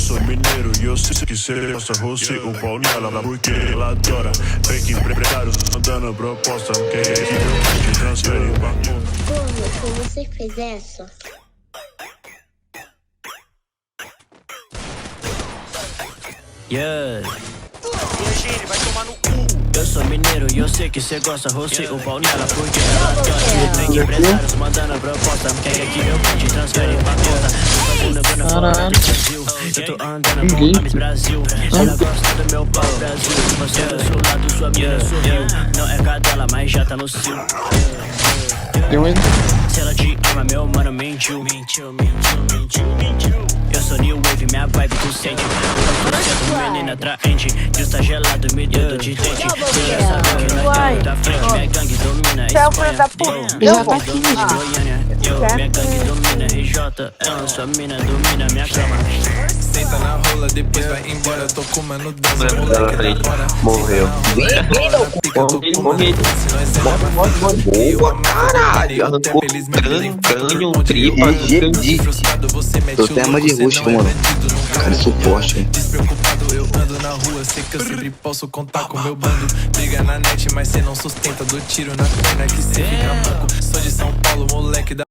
sou mineiro e eu sei que cê gosta. Você o pau nela porque ela adora. Fake empresário mandando proposta. Quem é que transfere pra conta? Como você fez essa? Yeah. Vai tomar no cu. Eu sou mineiro e eu sei que cê gosta. Rocei o pau nela porque ela adora. Tem empresários mandando proposta. Quem é que meu pode transfere pra conta? Tô fazendo grana fora do Brasil. Eu tô andando com a Miss Brasil. Ela gosta do meu pau Brasil. Você é do sul lado, sua mina sorriu. Não é cadela, mas já tá no cio. Se ela te ama, meu mano mentiu. Eu sou new wave, minha vibe tu sente. 100% menina atraente. Deus tá gelado, me deu de dente. Você já sabe que nós estamos da frente. Minha gangue domina Espanha. Já tá aqui, Minha gangue domina RJ. Ela, sua mina domina minha cama. Senta na rola, depois vai embora. Tô comendo dança, moleque da hora. Morreu. Morreu. Boa, caralho. Arrancou crânio, tripa, tô até mais de rosto, mano. Cara, suporte, hein. Despreocupado, eu ando na rua. Sei que eu sempre posso contar com meu bando. Briga na net, mas cê não sustenta. Dou tiro na perna que cê fica manco. Sou de São Paulo, moleque da